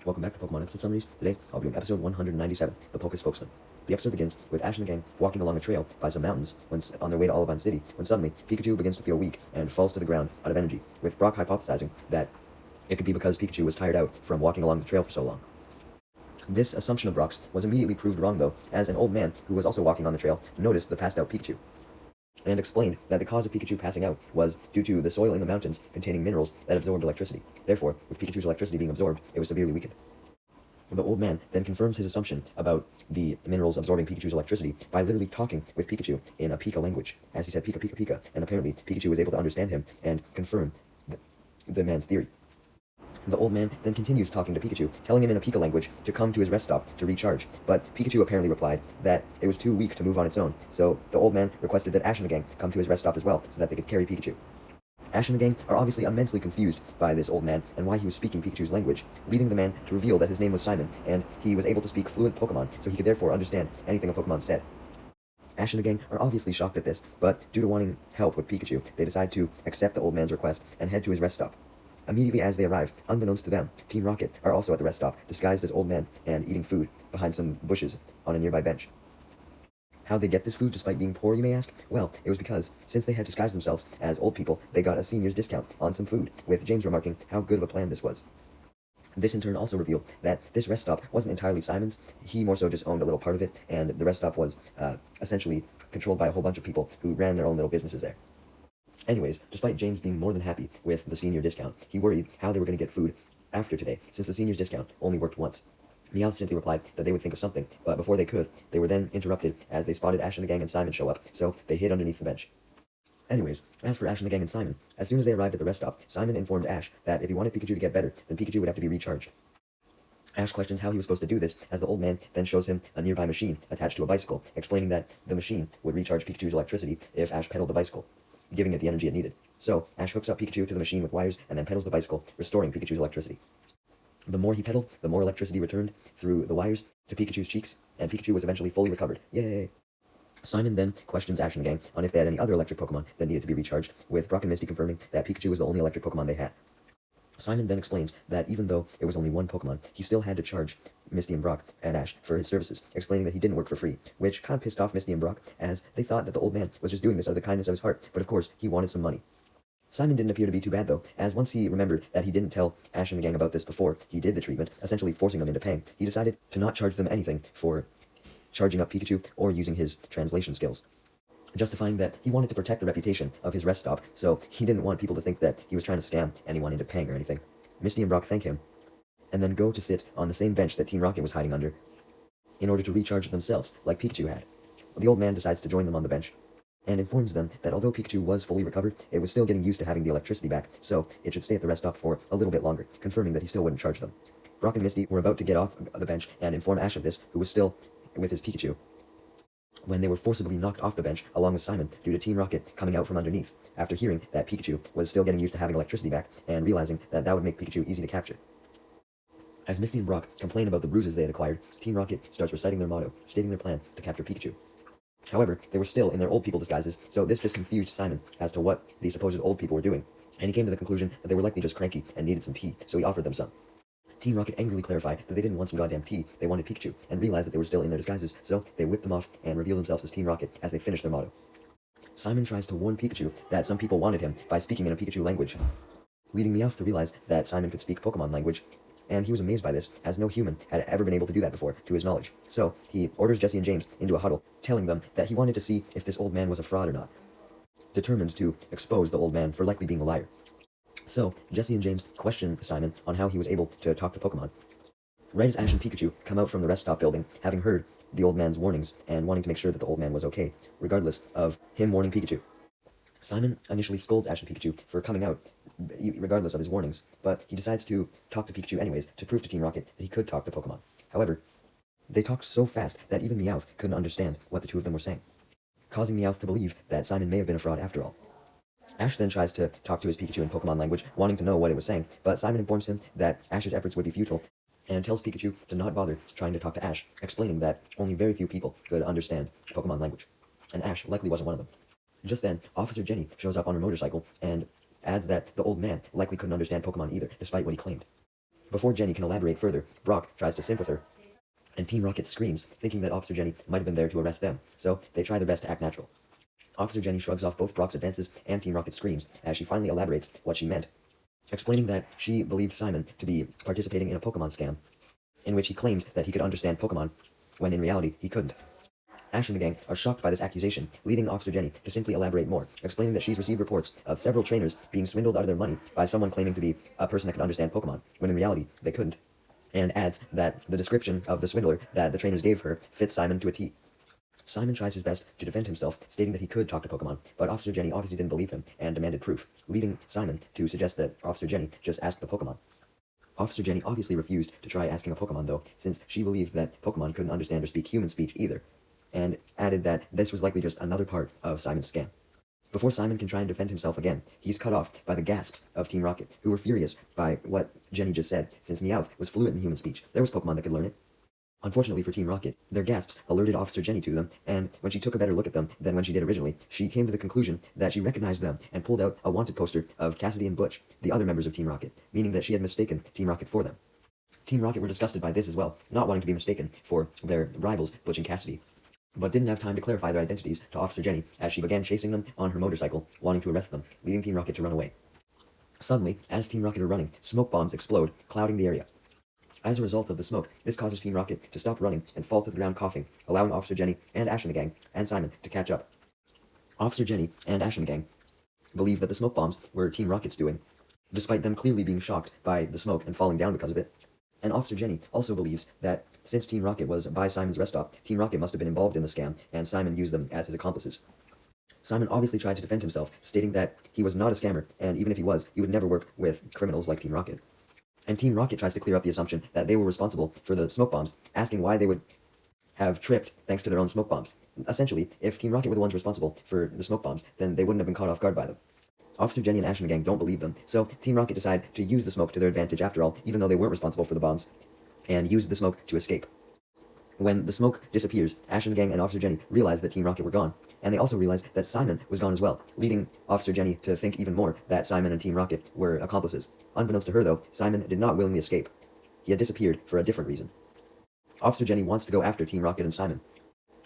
Welcome back to Pokemon episode summaries. Today, I'll be doing episode 197, The Poké Spokesman. The episode begins with Ash and the gang walking along a trail by some mountains on their way to Olivine City, when suddenly Pikachu begins to feel weak and falls to the ground out of energy, with Brock hypothesizing that it could be because Pikachu was tired out from walking along the trail for so long. This assumption of Brock's was immediately proved wrong though, as an old man who was also walking on the trail noticed the passed out Pikachu, and explained that the cause of Pikachu passing out was due to the soil in the mountains containing minerals that absorbed electricity. Therefore, with Pikachu's electricity being absorbed, it was severely weakened. The old man then confirms his assumption about the minerals absorbing Pikachu's electricity by literally talking with Pikachu in a Pika language, as he said Pika Pika Pika, and apparently Pikachu was able to understand him and confirm the man's theory. The old man then continues talking to Pikachu, telling him in a Pika language to come to his rest stop to recharge, but Pikachu apparently replied that it was too weak to move on its own, so the old man requested that Ash and the gang come to his rest stop as well, so that they could carry Pikachu. Ash and the gang are obviously immensely confused by this old man and why he was speaking Pikachu's language, leading the man to reveal that his name was Simon, and he was able to speak fluent Pokemon, so he could therefore understand anything a Pokemon said. Ash and the gang are obviously shocked at this, but due to wanting help with Pikachu, they decide to accept the old man's request and head to his rest stop. Immediately as they arrive, unbeknownst to them, Team Rocket are also at the rest stop, disguised as old men and eating food behind some bushes on a nearby bench. How'd they get this food despite being poor, you may ask? Well, it was because, since they had disguised themselves as old people, they got a senior's discount on some food, with James remarking how good of a plan this was. This in turn also revealed that this rest stop wasn't entirely Simon's. He more so just owned a little part of it, and the rest stop was essentially controlled by a whole bunch of people who ran their own little businesses there. Anyways, despite James being more than happy with the senior discount, he worried how they were going to get food after today, since the senior's discount only worked once. Meowth simply replied that they would think of something, but before they could, they were then interrupted as they spotted Ash and the gang and Simon show up, so they hid underneath the bench. Anyways, as for Ash and the gang and Simon, as soon as they arrived at the rest stop, Simon informed Ash that if he wanted Pikachu to get better, then Pikachu would have to be recharged. Ash questions how he was supposed to do this, as the old man then shows him a nearby machine attached to a bicycle, explaining that the machine would recharge Pikachu's electricity if Ash pedaled the bicycle, giving it the energy it needed. So, Ash hooks up Pikachu to the machine with wires and then pedals the bicycle, restoring Pikachu's electricity. The more he pedaled, the more electricity returned through the wires to Pikachu's cheeks, and Pikachu was eventually fully recovered. Yay! Simon then questions Ash and the gang on if they had any other electric Pokemon that needed to be recharged, with Brock and Misty confirming that Pikachu was the only electric Pokemon they had. Simon then explains that even though it was only one Pokemon, he still had to charge Misty and Brock and Ash for his services, explaining that he didn't work for free, which kind of pissed off Misty and Brock, as they thought that the old man was just doing this out of the kindness of his heart, but of course, he wanted some money. Simon didn't appear to be too bad though, as once he remembered that he didn't tell Ash and the gang about this before he did the treatment, essentially forcing them into paying, he decided to not charge them anything for charging up Pikachu or using his translation skills, justifying that he wanted to protect the reputation of his rest stop, so he didn't want people to think that he was trying to scam anyone into paying or anything. Misty and Brock thank him, and then go to sit on the same bench that Team Rocket was hiding under, in order to recharge themselves, like Pikachu had. The old man decides to join them on the bench, and informs them that although Pikachu was fully recovered, it was still getting used to having the electricity back, so it should stay at the rest stop for a little bit longer, confirming that he still wouldn't charge them. Brock and Misty were about to get off the bench and inform Ash of this, who was still with his Pikachu, when they were forcibly knocked off the bench along with Simon due to Team Rocket coming out from underneath, after hearing that Pikachu was still getting used to having electricity back, and realizing that that would make Pikachu easy to capture. As Misty and Brock complain about the bruises they had acquired, Team Rocket starts reciting their motto, stating their plan to capture Pikachu. However, they were still in their old people disguises, so this just confused Simon as to what these supposed old people were doing, and he came to the conclusion that they were likely just cranky and needed some tea, so he offered them some. Team Rocket angrily clarified that they didn't want some goddamn tea, they wanted Pikachu, and realized that they were still in their disguises, so they whipped them off and revealed themselves as Team Rocket as they finished their motto. Simon tries to warn Pikachu that some people wanted him by speaking in a Pikachu language, leading Meowth to realize that Simon could speak Pokemon language, and he was amazed by this, as no human had ever been able to do that before, to his knowledge. So, he orders Jesse and James into a huddle, telling them that he wanted to see if this old man was a fraud or not, determined to expose the old man for likely being a liar. So, Jesse and James question Simon on how he was able to talk to Pokemon. Right as Ash and Pikachu come out from the rest stop building, having heard the old man's warnings, and wanting to make sure that the old man was okay, regardless of him warning Pikachu. Simon initially scolds Ash and Pikachu for coming out, regardless of his warnings, but he decides to talk to Pikachu anyways, to prove to Team Rocket that he could talk to Pokemon. However, they talked so fast that even Meowth couldn't understand what the two of them were saying, causing Meowth to believe that Simon may have been a fraud after all. Ash then tries to talk to his Pikachu in Pokemon language, wanting to know what it was saying, but Simon informs him that Ash's efforts would be futile, and tells Pikachu to not bother trying to talk to Ash, explaining that only very few people could understand Pokemon language, and Ash likely wasn't one of them. Just then, Officer Jenny shows up on her motorcycle and adds that the old man likely couldn't understand Pokemon either, despite what he claimed. Before Jenny can elaborate further, Brock tries to simp with her, and Team Rocket screams, thinking that Officer Jenny might have been there to arrest them, so they try their best to act natural. Officer Jenny shrugs off both Brock's advances and Team Rocket's screams as she finally elaborates what she meant, explaining that she believed Simon to be participating in a Pokemon scam, in which he claimed that he could understand Pokemon, when in reality he couldn't. Ash and the gang are shocked by this accusation, leading Officer Jenny to simply elaborate more, explaining that she's received reports of several trainers being swindled out of their money by someone claiming to be a person that could understand Pokemon, when in reality they couldn't, and adds that the description of the swindler that the trainers gave her fits Simon to a T. Simon tries his best to defend himself, stating that he could talk to Pokemon, but Officer Jenny obviously didn't believe him and demanded proof, leading Simon to suggest that Officer Jenny just ask the Pokemon. Officer Jenny obviously refused to try asking a Pokemon though, since she believed that Pokemon couldn't understand or speak human speech either, and added that this was likely just another part of Simon's scam. Before Simon can try and defend himself again, he's cut off by the gasps of Team Rocket, who were furious by what Jenny just said, since Meowth was fluent in human speech. There was Pokemon that could learn it. Unfortunately for Team Rocket, their gasps alerted Officer Jenny to them, and when she took a better look at them than when she did originally, she came to the conclusion that she recognized them and pulled out a wanted poster of Cassidy and Butch, the other members of Team Rocket, meaning that she had mistaken Team Rocket for them. Team Rocket were disgusted by this as well, not wanting to be mistaken for their rivals, Butch and Cassidy, but didn't have time to clarify their identities to Officer Jenny as she began chasing them on her motorcycle, wanting to arrest them, leading Team Rocket to run away. Suddenly, as Team Rocket are running, smoke bombs explode, clouding the area. As a result of the smoke, this causes Team Rocket to stop running and fall to the ground coughing, allowing Officer Jenny and Ash and the gang, and Simon, to catch up. Officer Jenny and Ash and the gang believe that the smoke bombs were Team Rocket's doing, despite them clearly being shocked by the smoke and falling down because of it. And Officer Jenny also believes that since Team Rocket was by Simon's rest stop, Team Rocket must have been involved in the scam, and Simon used them as his accomplices. Simon obviously tried to defend himself, stating that he was not a scammer, and even if he was, he would never work with criminals like Team Rocket. And Team Rocket tries to clear up the assumption that they were responsible for the smoke bombs, asking why they would have tripped thanks to their own smoke bombs. Essentially, if Team Rocket were the ones responsible for the smoke bombs, then they wouldn't have been caught off guard by them. Officer Jenny and Ash and the gang don't believe them, so Team Rocket decide to use the smoke to their advantage after all, even though they weren't responsible for the bombs, and use the smoke to escape. When the smoke disappears, Ash and the gang and Officer Jenny realize that Team Rocket were gone, and they also realize that Simon was gone as well, leading Officer Jenny to think even more that Simon and Team Rocket were accomplices. Unbeknownst to her, though, Simon did not willingly escape. He had disappeared for a different reason. Officer Jenny wants to go after Team Rocket and Simon.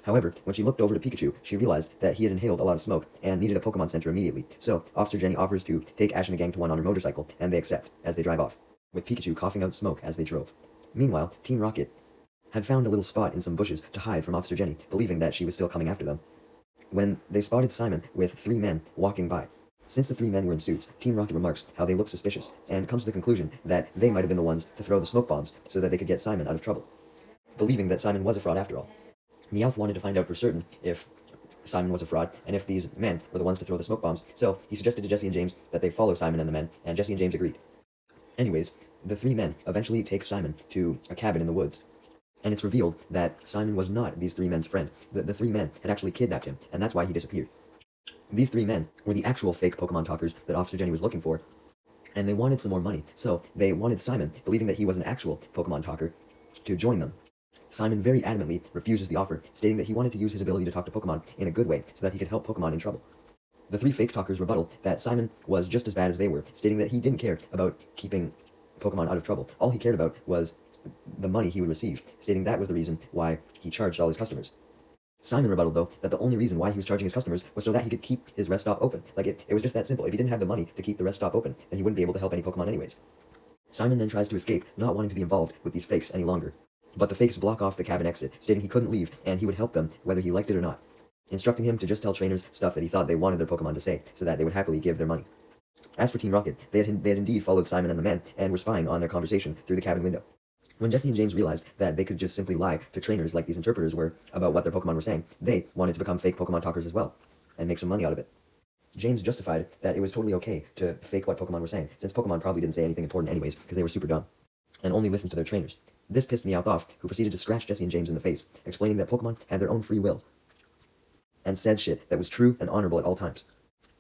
However, when she looked over to Pikachu, she realized that he had inhaled a lot of smoke and needed a Pokemon Center immediately, so Officer Jenny offers to take Ash and the gang to one on her motorcycle, and they accept, as they drive off, with Pikachu coughing out smoke as they drove. Meanwhile, Team Rocket had found a little spot in some bushes to hide from Officer Jenny, believing that she was still coming after them, when they spotted Simon with 3 men walking by. Since the 3 men were in suits, Team Rocket remarks how they look suspicious, and comes to the conclusion that they might have been the ones to throw the smoke bombs so that they could get Simon out of trouble, believing that Simon was a fraud after all. Meowth wanted to find out for certain if Simon was a fraud, and if these men were the ones to throw the smoke bombs, so he suggested to Jesse and James that they follow Simon and the men, and Jesse and James agreed. Anyways, the 3 men eventually take Simon to a cabin in the woods, and it's revealed that Simon was not these 3 men's friend. The 3 men had actually kidnapped him, and that's why he disappeared. These 3 men were the actual fake Pokemon talkers that Officer Jenny was looking for, and they wanted some more money, so they wanted Simon, believing that he was an actual Pokemon talker, to join them. Simon very adamantly refuses the offer, stating that he wanted to use his ability to talk to Pokemon in a good way so that he could help Pokemon in trouble. The 3 fake talkers rebuttal that Simon was just as bad as they were, stating that he didn't care about keeping Pokemon out of trouble. All he cared about was the money he would receive, stating that was the reason why he charged all his customers. Simon rebutted, though, that the only reason why he was charging his customers was so that he could keep his rest stop open. Like, it was just that simple. If he didn't have the money to keep the rest stop open, then he wouldn't be able to help any Pokemon anyways. Simon then tries to escape, not wanting to be involved with these fakes any longer. But the fakes block off the cabin exit, stating he couldn't leave, and he would help them whether he liked it or not, instructing him to just tell trainers stuff that he thought they wanted their Pokemon to say, so that they would happily give their money. As for Team Rocket, they had indeed followed Simon and the men, and were spying on their conversation through the cabin window. When Jesse and James realized that they could just simply lie to trainers like these interpreters were about what their Pokemon were saying, they wanted to become fake Pokemon talkers as well, and make some money out of it. James justified that it was totally okay to fake what Pokemon were saying, since Pokemon probably didn't say anything important anyways, because they were super dumb, and only listened to their trainers. This pissed Meowth off, who proceeded to scratch Jesse and James in the face, explaining that Pokemon had their own free will, and said shit that was true and honorable at all times,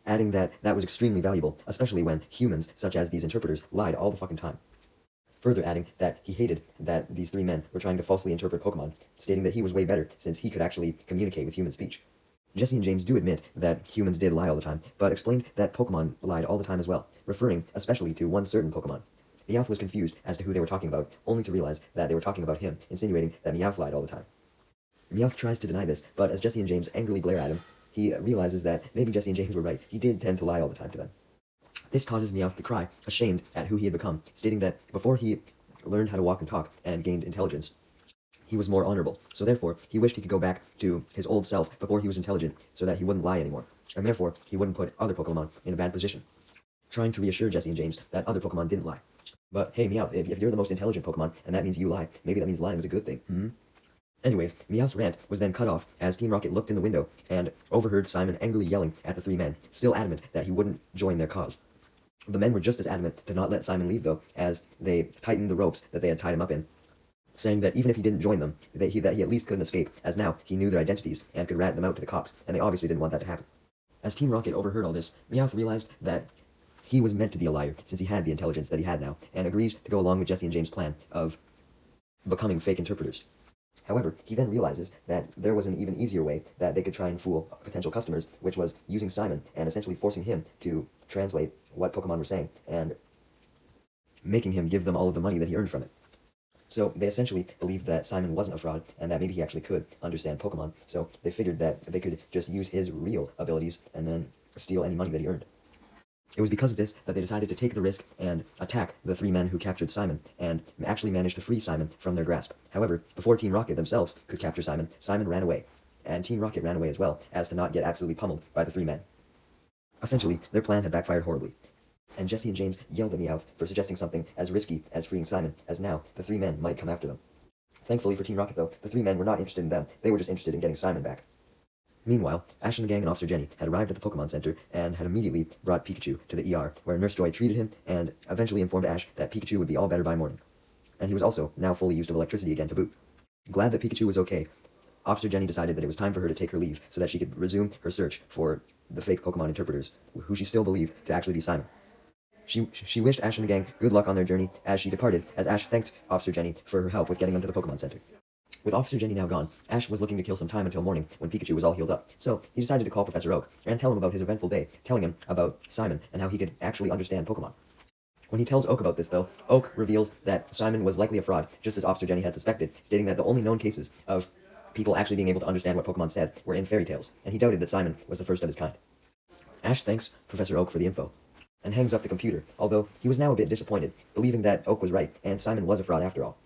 adding that that was extremely valuable, especially when humans, such as these interpreters, lied all the fucking time. Further adding that he hated that these 3 men were trying to falsely interpret Pokemon, stating that he was way better since he could actually communicate with human speech. Jesse and James do admit that humans did lie all the time, but explained that Pokemon lied all the time as well, referring especially to one certain Pokemon. Meowth was confused as to who they were talking about, only to realize that they were talking about him, insinuating that Meowth lied all the time. Meowth tries to deny this, but as Jesse and James angrily glare at him, he realizes that maybe Jesse and James were right. He did tend to lie all the time to them. This causes Meowth to cry, ashamed at who he had become, stating that before he learned how to walk and talk and gained intelligence, he was more honorable. So therefore, he wished he could go back to his old self before he was intelligent, so that he wouldn't lie anymore, and therefore he wouldn't put other Pokemon in a bad position, trying to reassure Jesse and James that other Pokemon didn't lie. But hey, Meowth, if you're the most intelligent Pokemon, and that means you lie, maybe that means lying is a good thing, Anyways, Meowth's rant was then cut off as Team Rocket looked in the window and overheard Simon angrily yelling at the three men, still adamant that he wouldn't join their cause. The men were just as adamant to not let Simon leave, though, as they tightened the ropes that they had tied him up in, saying that even if he didn't join them, that he at least couldn't escape, as now he knew their identities and could rat them out to the cops, and they obviously didn't want that to happen. As Team Rocket overheard all this, Meowth realized that he was meant to be a liar, since he had the intelligence that he had now, and agrees to go along with Jesse and James' plan of becoming fake interpreters. However, he then realizes that there was an even easier way that they could try and fool potential customers, which was using Simon and essentially forcing him to translate what Pokemon were saying and making him give them all of the money that he earned from it. So they essentially believed that Simon wasn't a fraud and that maybe he actually could understand Pokemon, so they figured that they could just use his real abilities and then steal any money that he earned. It was because of this that they decided to take the risk and attack the three men who captured Simon, and actually managed to free Simon from their grasp. However, before Team Rocket themselves could capture Simon, Simon ran away, and Team Rocket ran away as well, as to not get absolutely pummeled by the three men. Essentially, their plan had backfired horribly, and Jesse and James yelled at Meowth for suggesting something as risky as freeing Simon, as now the three men might come after them. Thankfully for Team Rocket, though, the three men were not interested in them, they were just interested in getting Simon back. Meanwhile, Ash and the gang and Officer Jenny had arrived at the Pokemon Center and had immediately brought Pikachu to the ER, where Nurse Joy treated him and eventually informed Ash that Pikachu would be all better by morning. And he was also now fully used of electricity again to boot. Glad that Pikachu was okay, Officer Jenny decided that it was time for her to take her leave so that she could resume her search for the fake Pokemon interpreters, who she still believed to actually be Simon. She wished Ash and the gang good luck on their journey as she departed, as Ash thanked Officer Jenny for her help with getting them to the Pokemon Center. With Officer Jenny now gone, Ash was looking to kill some time until morning when Pikachu was all healed up, so he decided to call Professor Oak and tell him about his eventful day, telling him about Simon and how he could actually understand Pokemon. When he tells Oak about this, though, Oak reveals that Simon was likely a fraud, just as Officer Jenny had suspected, stating that the only known cases of people actually being able to understand what Pokemon said were in fairy tales, and he doubted that Simon was the first of his kind. Ash thanks Professor Oak for the info, and hangs up the computer, although he was now a bit disappointed, believing that Oak was right, and Simon was a fraud after all.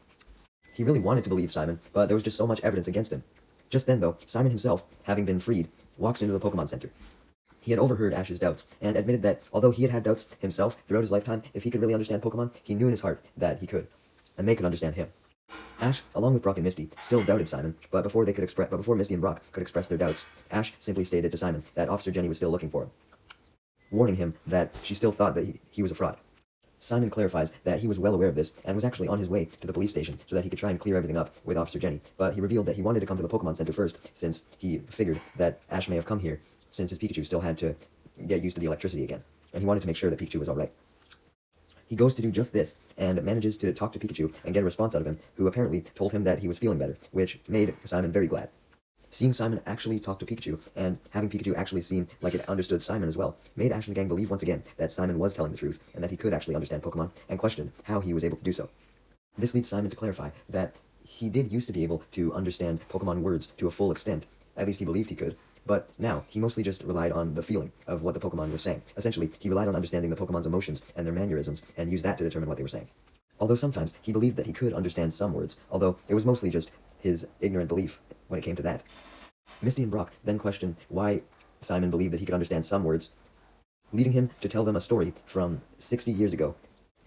He really wanted to believe Simon, but there was just so much evidence against him. Just then, though, Simon himself, having been freed, walks into the Pokemon Center. He had overheard Ash's doubts, and admitted that although he had had doubts himself throughout his lifetime, if he could really understand Pokemon, he knew in his heart that he could, and they could understand him. Ash, along with Brock and Misty, still doubted Simon, but before Misty and Brock could express their doubts, Ash simply stated to Simon that Officer Jenny was still looking for him, warning him that she still thought that he was a fraud. Simon clarifies that he was well aware of this and was actually on his way to the police station so that he could try and clear everything up with Officer Jenny, but he revealed that he wanted to come to the Pokemon Center first since he figured that Ash may have come here since his Pikachu still had to get used to the electricity again, and he wanted to make sure that Pikachu was alright. He goes to do just this and manages to talk to Pikachu and get a response out of him, who apparently told him that he was feeling better, which made Simon very glad. Seeing Simon actually talk to Pikachu, and having Pikachu actually seem like it understood Simon as well, made Ash and the gang believe once again that Simon was telling the truth, and that he could actually understand Pokemon, and questioned how he was able to do so. This leads Simon to clarify that he did used to be able to understand Pokemon words to a full extent, at least he believed he could, but now he mostly just relied on the feeling of what the Pokemon was saying. Essentially, he relied on understanding the Pokemon's emotions and their mannerisms, and used that to determine what they were saying. Although sometimes he believed that he could understand some words, although it was mostly just his ignorant belief when it came to that. Misty and Brock then question why Simon believed that he could understand some words, leading him to tell them a story from 60 years ago,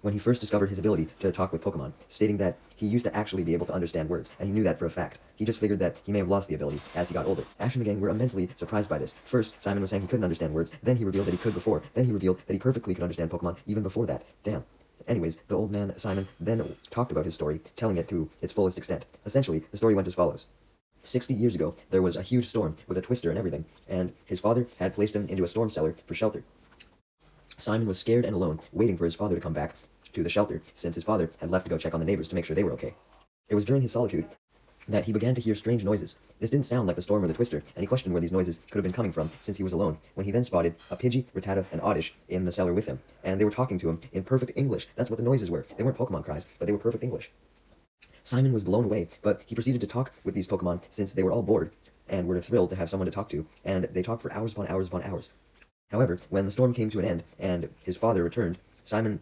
when he first discovered his ability to talk with Pokemon, stating that he used to actually be able to understand words, and he knew that for a fact. He just figured that he may have lost the ability as he got older. Ash and the gang were immensely surprised by this. First, Simon was saying he couldn't understand words, then he revealed that he could before, then he revealed that he perfectly could understand Pokemon even before that. Damn. Anyways, the old man, Simon, then talked about his story, telling it to its fullest extent. Essentially, the story went as follows. 60 years ago, there was a huge storm with a twister and everything, and his father had placed him into a storm cellar for shelter. Simon was scared and alone, waiting for his father to come back to the shelter, since his father had left to go check on the neighbors to make sure they were okay. It was during his solitude that he began to hear strange noises. This didn't sound like the storm or the twister, and he questioned where these noises could have been coming from since he was alone, when he then spotted a Pidgey, Rattata, and Oddish in the cellar with him, and they were talking to him in perfect English. That's what the noises were. They weren't Pokemon cries, but they were perfect English. Simon was blown away, but he proceeded to talk with these Pokemon since they were all bored and were thrilled to have someone to talk to, and they talked for hours upon hours upon hours. However, when the storm came to an end and his father returned, Simon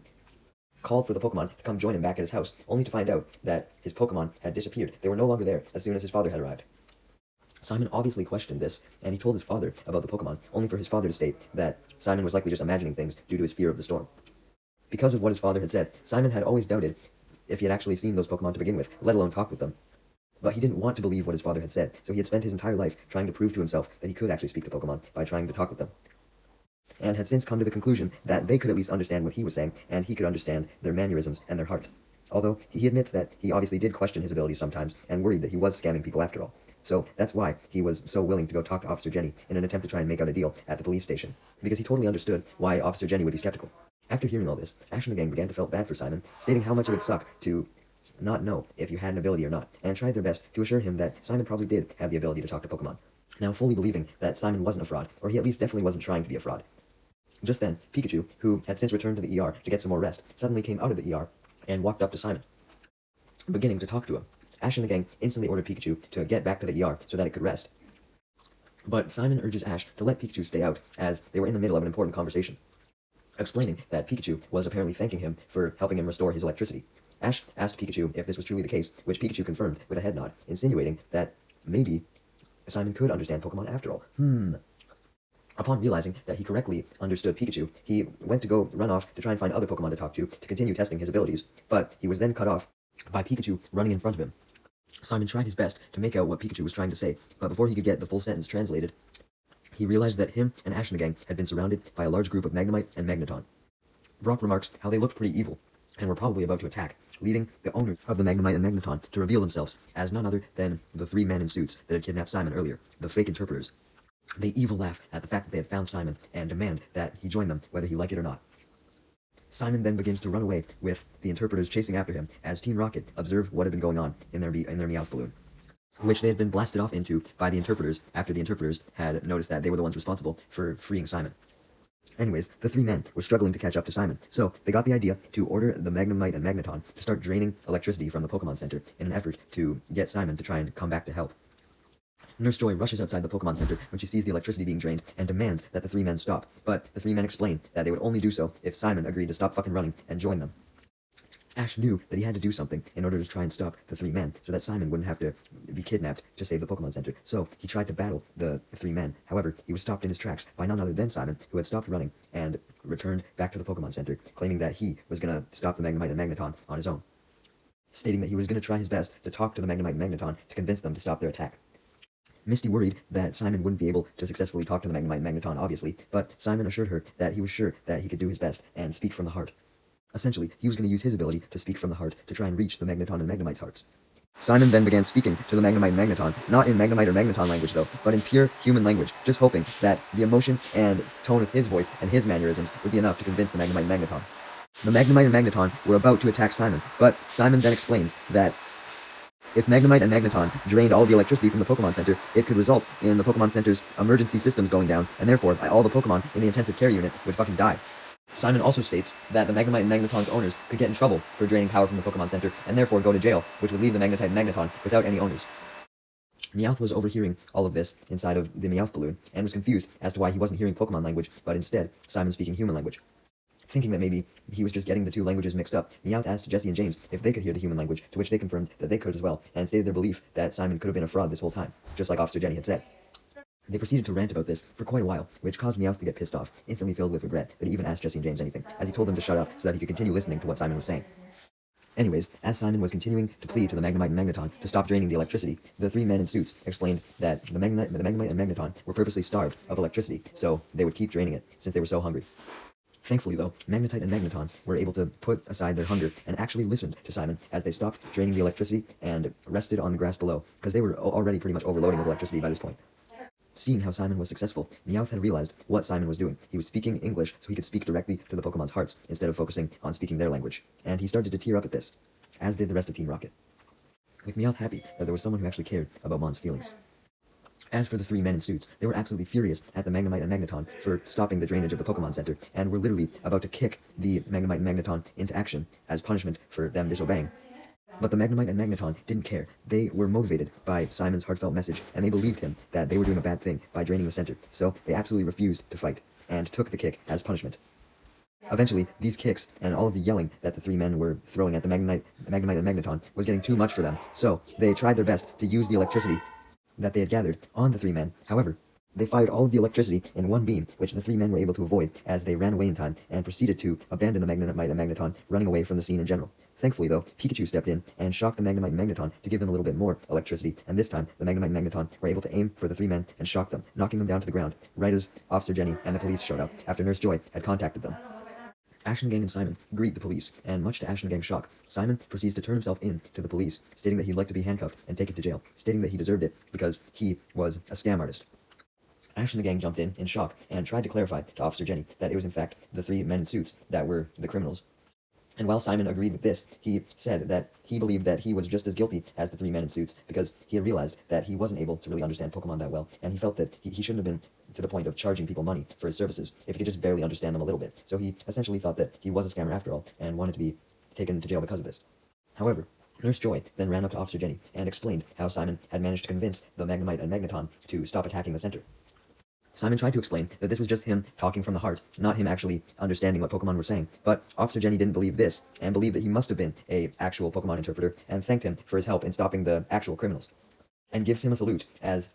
called for the Pokemon to come join him back at his house, only to find out that his Pokemon had disappeared. They were no longer there as soon as his father had arrived. Simon obviously questioned this, and he told his father about the Pokemon, only for his father to state that Simon was likely just imagining things due to his fear of the storm. Because of what his father had said, Simon had always doubted if he had actually seen those Pokemon to begin with, let alone talked with them. But he didn't want to believe what his father had said, so he had spent his entire life trying to prove to himself that he could actually speak to Pokemon by trying to talk with them, and had since come to the conclusion that they could at least understand what he was saying, and he could understand their mannerisms and their heart. Although, he admits that he obviously did question his abilities sometimes, and worried that he was scamming people after all. So that's why he was so willing to go talk to Officer Jenny in an attempt to try and make out a deal at the police station, because he totally understood why Officer Jenny would be skeptical. After hearing all this, Ash and the gang began to feel bad for Simon, stating how much it would suck to not know if you had an ability or not, and tried their best to assure him that Simon probably did have the ability to talk to Pokemon, now fully believing that Simon wasn't a fraud, or he at least definitely wasn't trying to be a fraud. Just then, Pikachu, who had since returned to the ER to get some more rest, suddenly came out of the ER and walked up to Simon, beginning to talk to him. Ash and the gang instantly ordered Pikachu to get back to the ER so that it could rest. But Simon urges Ash to let Pikachu stay out, as they were in the middle of an important conversation, explaining that Pikachu was apparently thanking him for helping him restore his electricity. Ash asked Pikachu if this was truly the case, which Pikachu confirmed with a head nod, insinuating that maybe Simon could understand Pokemon after all. Upon realizing that he correctly understood Pikachu, he went to go run off to try and find other Pokemon to talk to continue testing his abilities, but he was then cut off by Pikachu running in front of him. Simon tried his best to make out what Pikachu was trying to say, but before he could get the full sentence translated, he realized that him and Ash and the gang had been surrounded by a large group of Magnemite and Magneton. Brock remarks how they looked pretty evil, and were probably about to attack, leading the owners of the Magnemite and Magneton to reveal themselves as none other than the three men in suits that had kidnapped Simon earlier, the fake interpreters. They evil laugh at the fact that they had found Simon and demand that he join them whether he like it or not. Simon then begins to run away with the interpreters chasing after him as Team Rocket observe what had been going on in their Meowth balloon, which they had been blasted off into by the interpreters after the interpreters had noticed that they were the ones responsible for freeing Simon. Anyways, the three men were struggling to catch up to Simon, so they got the idea to order the Magnemite and Magneton to start draining electricity from the Pokemon Center in an effort to get Simon to try and come back to help. Nurse Joy rushes outside the Pokemon Center when she sees the electricity being drained and demands that the three men stop, but the three men explain that they would only do so if Simon agreed to stop fucking running and join them. Ash knew that he had to do something in order to try and stop the three men, so that Simon wouldn't have to be kidnapped to save the Pokemon Center, so he tried to battle the three men. However, he was stopped in his tracks by none other than Simon, who had stopped running and returned back to the Pokemon Center, claiming that he was going to stop the Magnemite and Magneton on his own, stating that he was going to try his best to talk to the Magnemite and Magneton to convince them to stop their attack. Misty worried that Simon wouldn't be able to successfully talk to the Magnemite and Magneton, obviously, but Simon assured her that he was sure that he could do his best and speak from the heart. Essentially, he was going to use his ability to speak from the heart to try and reach the Magneton and Magnemite's hearts. Simon then began speaking to the Magnemite and Magneton, not in Magnemite or Magneton language though, but in pure human language, just hoping that the emotion and tone of his voice and his mannerisms would be enough to convince the Magnemite and Magneton. The Magnemite and Magneton were about to attack Simon, but Simon then explains that if Magnemite and Magneton drained all the electricity from the Pokemon Center, it could result in the Pokemon Center's emergency systems going down, and therefore all the Pokemon in the intensive care unit would fucking die. Simon also states that the Magnemite and Magneton's owners could get in trouble for draining power from the Pokemon Center, and therefore go to jail, which would leave the Magnemite and Magneton without any owners. Meowth was overhearing all of this inside of the Meowth balloon, and was confused as to why he wasn't hearing Pokemon language, but instead Simon speaking human language. Thinking that maybe he was just getting the two languages mixed up, Meowth asked Jesse and James if they could hear the human language, to which they confirmed that they could as well, and stated their belief that Simon could have been a fraud this whole time, just like Officer Jenny had said. They proceeded to rant about this for quite a while, which caused Meowth to get pissed off, instantly filled with regret that he even asked Jesse and James anything, as he told them to shut up so that he could continue listening to what Simon was saying. Anyways, as Simon was continuing to plead to the Magnemite and Magneton to stop draining the electricity, the three men in suits explained that the Magnemite and Magneton were purposely starved of electricity, so they would keep draining it, since they were so hungry. Thankfully, though, Magnetite and Magneton were able to put aside their hunger and actually listened to Simon as they stopped draining the electricity and rested on the grass below, because they were already pretty much overloading with electricity by this point. Seeing how Simon was successful, Meowth had realized what Simon was doing. He was speaking English so he could speak directly to the Pokemon's hearts instead of focusing on speaking their language, and he started to tear up at this, as did the rest of Team Rocket. with Meowth happy that there was someone who actually cared about Mon's feelings. As for the three men in suits, they were absolutely furious at the Magnemite and Magneton for stopping the drainage of the Pokemon Center, and were literally about to kick the Magnemite and Magneton into action as punishment for them disobeying. But the Magnemite and Magneton didn't care. They were motivated by Simon's heartfelt message, and they believed him that they were doing a bad thing by draining the center, so they absolutely refused to fight, and took the kick as punishment. Eventually, these kicks and all of the yelling that the three men were throwing at the Magnemite and Magneton was getting too much for them, so they tried their best to use the electricity that they had gathered on the three men. However, they fired all of the electricity in one beam, which the three men were able to avoid as they ran away in time and proceeded to abandon the Magnemite and Magneton, running away from the scene in general. Thankfully, though, Pikachu stepped in and shocked the Magnemite and Magneton to give them a little bit more electricity, and this time the Magnemite and Magneton were able to aim for the three men and shock them, knocking them down to the ground, right as Officer Jenny and the police showed up after Nurse Joy had contacted them. Ash and the gang and Simon greet the police, and much to Ash and the gang's shock, Simon proceeds to turn himself in to the police, stating that he'd like to be handcuffed and taken to jail, stating that he deserved it because he was a scam artist. Ash and the gang jumped in shock and tried to clarify to Officer Jenny that it was in fact the three men in suits that were the criminals. And while Simon agreed with this, he said that he believed that he was just as guilty as the three men in suits because he had realized that he wasn't able to really understand Pokemon that well, and he felt that he shouldn't have been to the point of charging people money for his services if he could just barely understand them a little bit. So he essentially thought that he was a scammer after all, and wanted to be taken to jail because of this. However, Nurse Joy then ran up to Officer Jenny and explained how Simon had managed to convince the Magnemite and Magneton to stop attacking the center. Simon tried to explain that this was just him talking from the heart, not him actually understanding what Pokemon were saying, but Officer Jenny didn't believe this, and believed that he must have been an actual Pokemon interpreter, and thanked him for his help in stopping the actual criminals, and gives him a salute as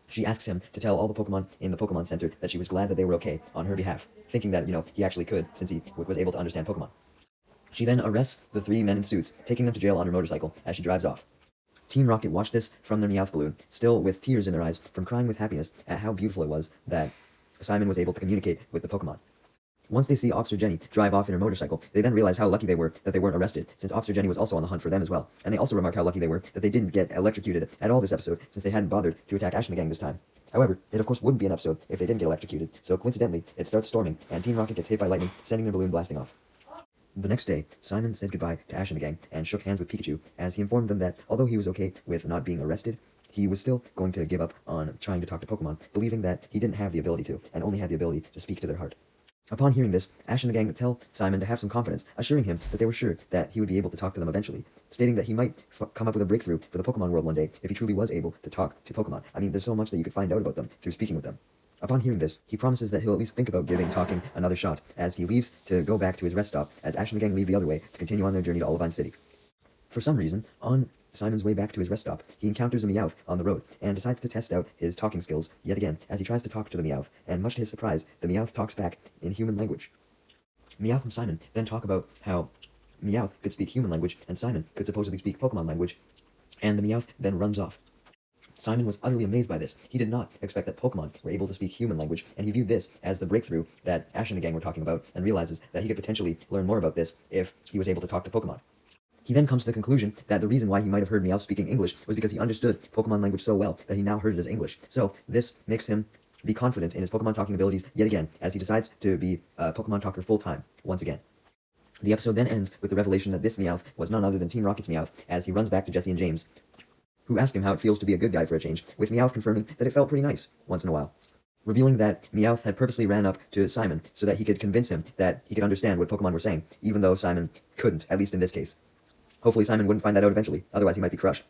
she asks him to tell all the Pokemon in the Pokemon Center that she was glad that they were okay on her behalf, thinking that, he actually could, since he was able to understand Pokemon. She then arrests the three men in suits, taking them to jail on her motorcycle as she drives off. Team Rocket watched this from their Meowth balloon, still with tears in their eyes from crying with happiness at how beautiful it was that Simon was able to communicate with the Pokemon. Once they see Officer Jenny drive off in her motorcycle, they then realize how lucky they were that they weren't arrested, since Officer Jenny was also on the hunt for them as well. And they also remark how lucky they were that they didn't get electrocuted at all this episode, since they hadn't bothered to attack Ash and the gang this time. However, it of course wouldn't be an episode if they didn't get electrocuted, so coincidentally, it starts storming, and Team Rocket gets hit by lightning, sending their balloon blasting off. The next day, Simon said goodbye to Ash and the gang, and shook hands with Pikachu, as he informed them that, although he was okay with not being arrested, he was still going to give up on trying to talk to Pokemon, believing that he didn't have the ability to, and only had the ability to speak to their heart. Upon hearing this, Ash and the gang tell Simon to have some confidence, assuring him that they were sure that he would be able to talk to them eventually, stating that he might come up with a breakthrough for the Pokemon world one day if he truly was able to talk to Pokemon. I mean, there's so much that you could find out about them through speaking with them. Upon hearing this, he promises that he'll at least think about giving talking another shot, as he leaves to go back to his rest stop, as Ash and the gang leave the other way to continue on their journey to Olivine City. For some reason, on Simon's way back to his rest stop, he encounters a Meowth on the road, and decides to test out his talking skills yet again, as he tries to talk to the Meowth, and much to his surprise, the Meowth talks back in human language. Meowth and Simon then talk about how Meowth could speak human language, and Simon could supposedly speak Pokemon language, and the Meowth then runs off. Simon was utterly amazed by this. He did not expect that Pokemon were able to speak human language, and he viewed this as the breakthrough that Ash and the gang were talking about, and realizes that he could potentially learn more about this if he was able to talk to Pokemon. He then comes to the conclusion that the reason why he might have heard Meowth speaking English was because he understood Pokemon language so well that he now heard it as English. So this makes him be confident in his Pokemon talking abilities yet again, as he decides to be a Pokemon talker full-time once again. The episode then ends with the revelation that this Meowth was none other than Team Rocket's Meowth, as he runs back to Jesse and James, who ask him how it feels to be a good guy for a change, with Meowth confirming that it felt pretty nice once in a while, revealing that Meowth had purposely ran up to Simon so that he could convince him that he could understand what Pokemon were saying, even though Simon couldn't, at least in this case. Hopefully Simon wouldn't find that out eventually, otherwise he might be crushed.